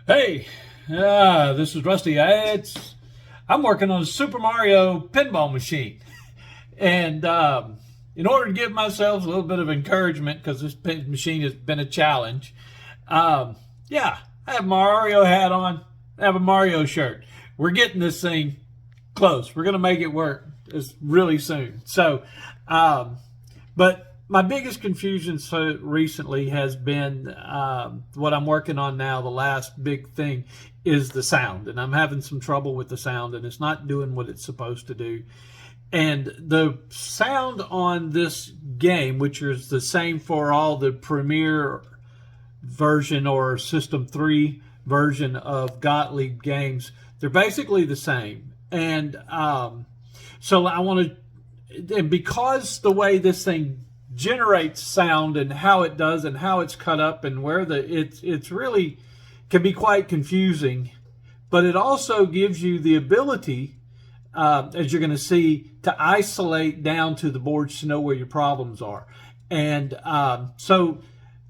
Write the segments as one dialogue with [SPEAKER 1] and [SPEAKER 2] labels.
[SPEAKER 1] Hey, this is Rusty. I'm working on a Super Mario pinball machine, and in order to give myself a little bit of encouragement, because this machine has been a challenge, yeah, I have my Mario hat on. I have a Mario shirt. We're getting this thing close. We're gonna make it work really soon. But my biggest confusion recently has been what I'm working on now. The last big thing is the sound, and I'm having some trouble with the sound, and it's not doing what it's supposed to do. And the sound on this game, which is the same for all the Premier version or System 3 version of Gottlieb games, they're basically the same. And so I want to, and because the way this thing generates sound and how it does and how it's cut up and where it's really can be quite confusing, but it also gives you the ability, as you're going to see, to isolate down to the boards to know where your problems are. And so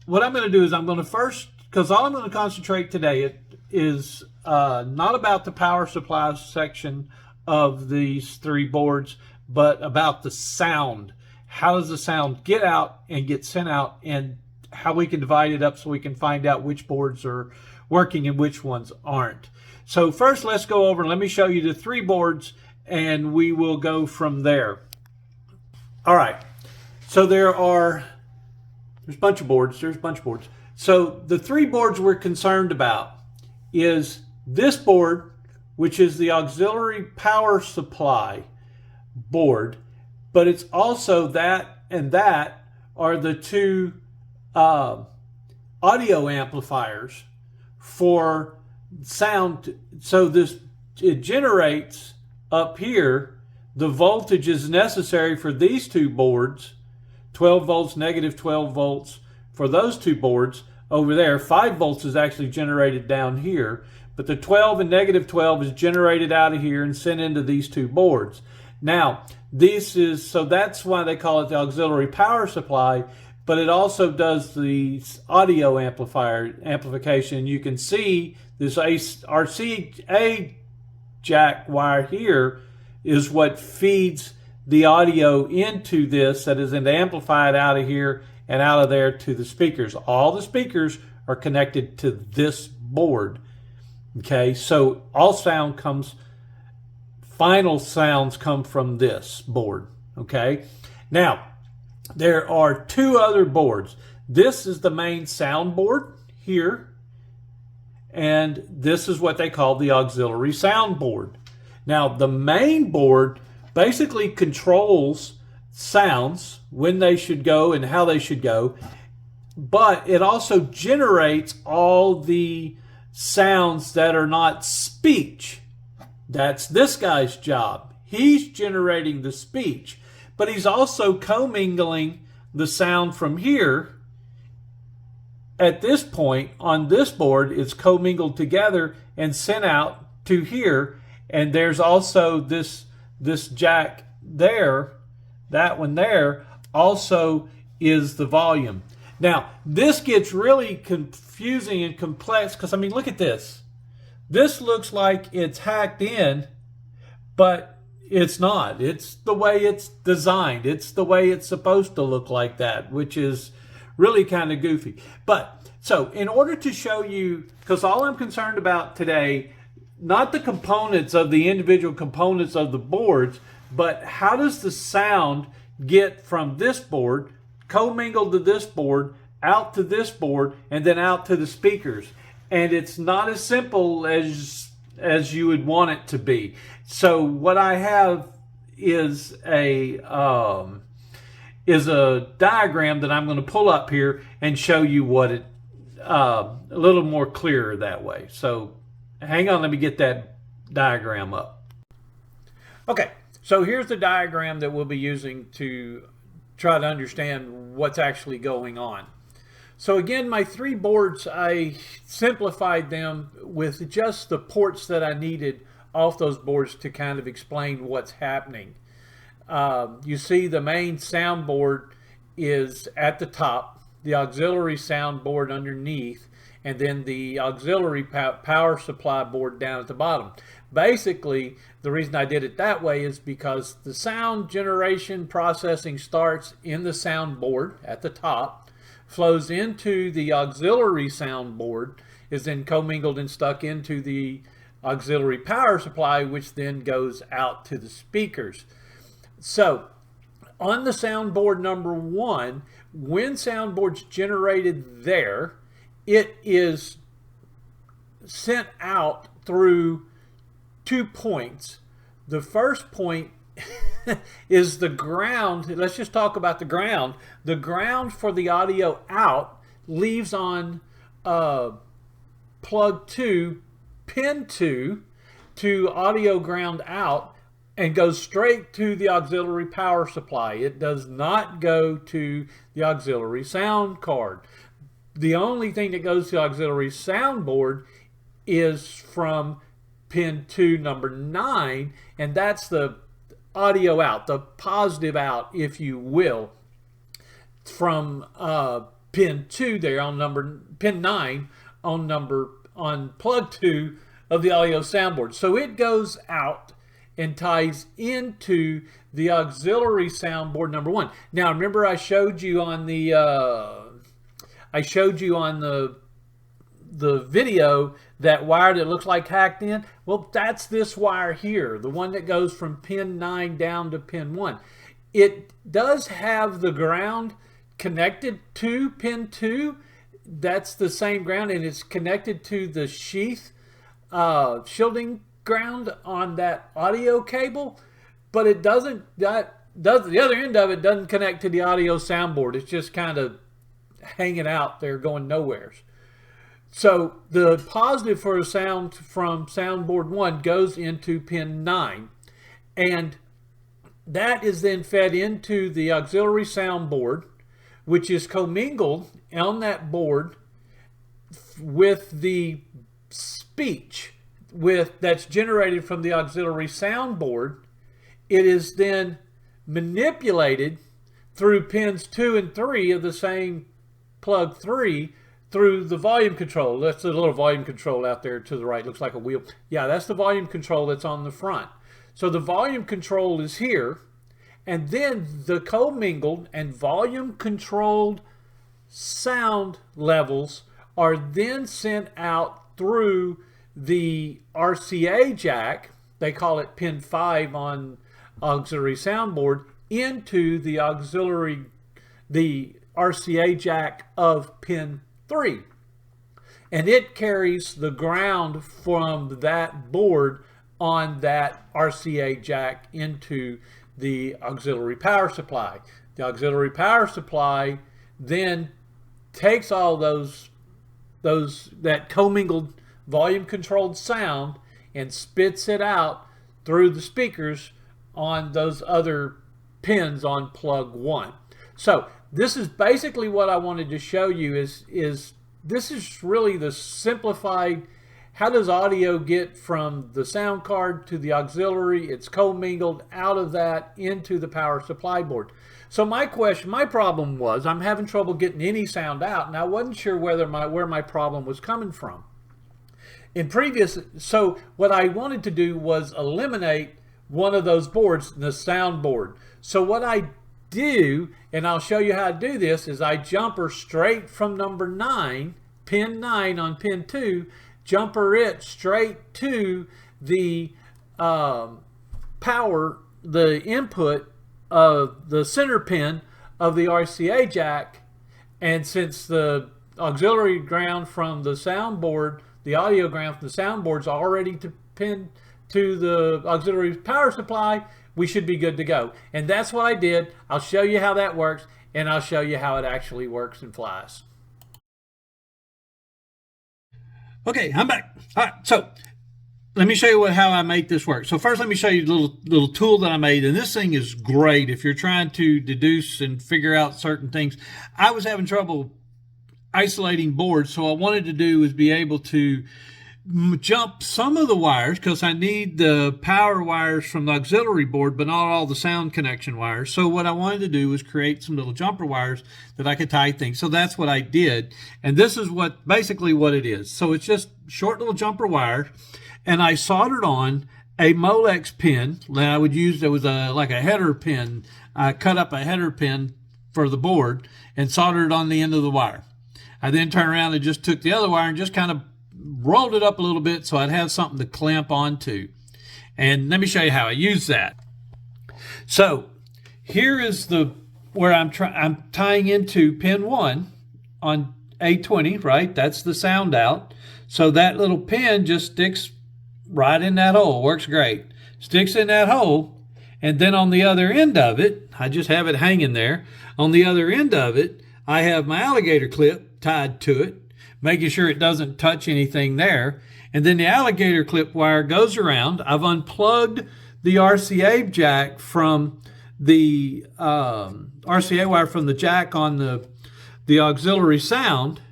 [SPEAKER 1] what I'm going to do is I'm going to first, because all I'm going to concentrate today is not about the power supply section of these three boards, but about the sound. How does the sound get out and get sent out, and how we can divide it up so we can find out which boards are working and which ones aren't. So first, let's go over and let me show you the three boards, and we will go from there. All right. So there's a bunch of boards. So the three boards we're concerned about is this board, which is the auxiliary power supply board, but it's also that and that are the two audio amplifiers for sound. So it generates up here the voltage is necessary for these two boards, 12 volts, negative 12 volts for those two boards over there. 5 volts is actually generated down here, but the 12 and negative 12 is generated out of here and sent into these two boards. Now, so that's why they call it the auxiliary power supply, but it also does the audio amplification. You can see this RCA jack wire here is what feeds the audio into this, that is then amplified out of here and out of there to the speakers. All the speakers are connected to this board. Okay, so final sounds come from this board. Okay, now there are two other boards. This is the main sound board here, and this is what they call the auxiliary sound board. Now the main board basically controls sounds, when they should go and how they should go, but it also generates all the sounds that are not speech. That's this guy's job. He's generating the speech, but he's also commingling the sound from here. At this point on this board, it's commingled together and sent out to here. And there's also this jack there, that one there also is the volume. Now, this gets really confusing and complex because, I mean, look at this. This looks like it's hacked in, but it's not. It's the way it's designed. It's the way it's supposed to look like that, which is really kind of goofy. But, so in order to show you, because all I'm concerned about today, not the components of the individual components of the boards, but how does the sound get from this board, commingled to this board, out to this board, and then out to the speakers. And it's not as simple as you would want it to be. So what I have is a diagram that I'm going to pull up here and show you what it a little more clearer that way. So hang on, let me get that diagram up. Okay, so here's the diagram that we'll be using to try to understand what's actually going on. So again, my three boards, I simplified them with just the ports that I needed off those boards to kind of explain what's happening. You see the main soundboard is at the top, the auxiliary soundboard underneath, and then the auxiliary power supply board down at the bottom. Basically, the reason I did it that way is because the sound generation processing starts in the sound board at the top, flows into the auxiliary sound board, is then commingled and stuck into the auxiliary power supply, which then goes out to the speakers. So on the soundboard number 1, when soundboard's generated there, it is sent out through 2 points. The first point is the ground. Let's just talk about the ground. The ground for the audio out leaves on plug 2, pin 2, to audio ground out, and goes straight to the auxiliary power supply. It does not go to the auxiliary sound card. The only thing that goes to the auxiliary soundboard is from pin 2 number 9, and that's the audio out, the positive out, if you will, from pin 2 there on pin 9 on plug 2 of the audio soundboard. So it goes out and ties into the auxiliary soundboard number 1. Now remember, I showed you on the video that wire that looks like hacked in. Well, that's this wire here, the one that goes from pin 9 down to pin 1. It does have the ground connected to pin 2. That's the same ground, and it's connected to the sheath shielding ground on that audio cable, but it doesn't, the other end of it doesn't connect to the audio soundboard. It's just kind of hanging out there, going nowhere. So the positive for the sound from soundboard 1 goes into pin 9, and that is then fed into the auxiliary soundboard, which is commingled on that board with the speech that's generated from the auxiliary soundboard. It is then manipulated through pins 2 and 3 of the same plug 3 through the volume control. That's a little volume control out there to the right. Looks like a wheel. Yeah, that's the volume control that's on the front. So the volume control is here, and then the commingled and volume controlled sound levels are then sent out through the RCA jack, they call it pin 5 on auxiliary soundboard, into the RCA jack of pin 3. And it carries the ground from that board on that RCA jack into the auxiliary power supply. The auxiliary power supply then takes all that commingled volume controlled sound and spits it out through the speakers on those other pins on plug 1. So this is basically what I wanted to show you is this is really the simplified, how does audio get from the sound card to the auxiliary? It's commingled out of that into the power supply board. So my problem was, I'm having trouble getting any sound out, and I wasn't sure where my problem was coming from. So what I wanted to do was eliminate one of those boards, the sound board. So what I do, and I'll show you how to do this, is I jumper straight from number 9, pin 9 on pin 2, jumper it straight to the the input of the center pin of the RCA jack. And since the auxiliary ground from the soundboard, the audio ground from the soundboard is already to pin to the auxiliary power supply, we should be good to go. And that's what I did. I'll show you how that works, and I'll show you how it actually works and flies. Okay, I'm back. All right, so let me show you how I make this work. So first, let me show you the little tool that I made, and this thing is great if you're trying to deduce and figure out certain things. I was having trouble isolating boards, so what I wanted to do is be able to jump some of the wires because I need the power wires from the auxiliary board, but not all the sound connection wires. So what I wanted to do was create some little jumper wires that I could tie things. So that's what I did. And this is basically what it is. So it's just short little jumper wires. And I soldered on a Molex pin that I would use. There was like a header pin. I cut up a header pin for the board and soldered it on the end of the wire. I then turned around and just took the other wire and just kind of rolled it up a little bit so I'd have something to clamp onto. And let me show you how I use that. So here is where I'm tying into pin 1 on A20, right? That's the sound out. So that little pin just sticks right in that hole. Works great. Sticks in that hole. And then on the other end of it, I just have it hanging there. On the other end of it, I have my alligator clip tied to it, making sure it doesn't touch anything there. And then the alligator clip wire goes around. I've unplugged the RCA jack from the RCA wire from the jack on the auxiliary sound.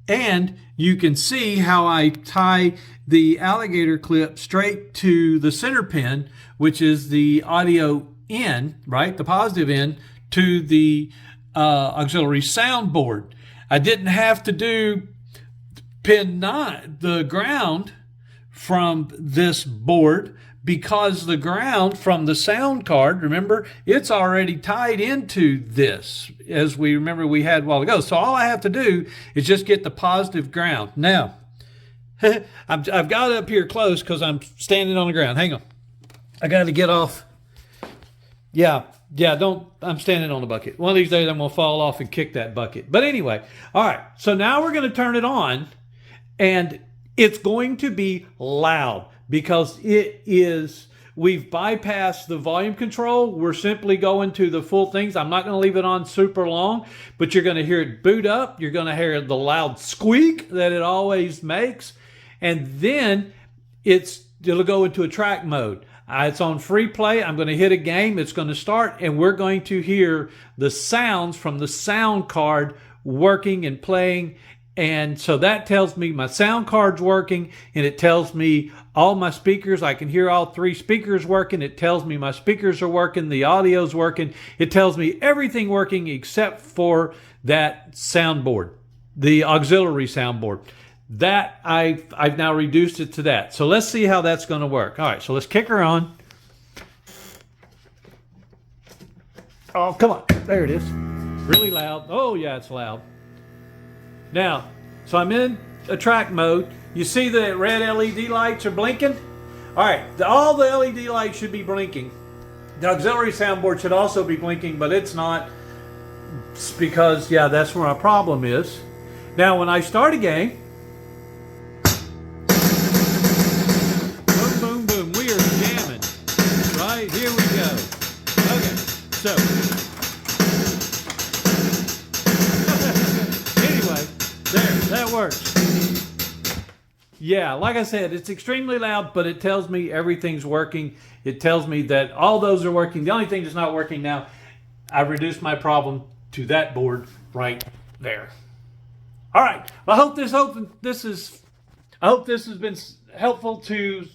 [SPEAKER 1] And you can see how I tie the alligator clip straight to the center pin, which is the audio in, right? The positive in to the auxiliary sound board. I didn't have to do pin 9, the ground from this board, because the ground from the sound card, remember, it's already tied into this, as we remember we had a while ago. So all I have to do is just get the positive ground. Now, I've got it up here close because I'm standing on the ground. Hang on. I got to get off. Yeah, I'm standing on the bucket. One of these days I'm going to fall off and kick that bucket. But anyway, all right. So now we're going to turn it on, and it's going to be loud because we've bypassed the volume control. We're simply going to the full things. I'm not going to leave it on super long, but you're going to hear it boot up. You're going to hear the loud squeak that it always makes. And then it'll go into a track mode. It's on free play. I'm going to hit a game. It's going to start, and we're going to hear the sounds from the sound card working and playing. And so that tells me my sound card's working, and it tells me all my speakers. I can hear all 3 speakers working. It tells me my speakers are working, the audio's working. It tells me everything working except for that soundboard, the auxiliary soundboard. That I've now reduced it to that. So let's see how that's going to work. All right, so let's kick her on. Oh, come on. There it is. Really loud. Oh, yeah, it's loud. Now, so I'm in a track mode. You see the red LED lights are blinking? All right, all the LED lights should be blinking. The auxiliary soundboard should also be blinking, but it's not, because, yeah, that's where my problem is. Now, when I start a game, here we go. Okay, so anyway, that works. Yeah, like I said, it's extremely loud, but it tells me everything's working. It tells me that all those are working. The only thing that's not working now, I've reduced my problem to that board right there. All right. Well, I hope this has been helpful to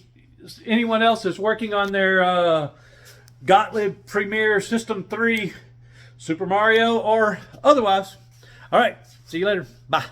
[SPEAKER 1] anyone else that's working on their Gottlieb Premier System 3 Super Mario or otherwise. All right. See you later. Bye.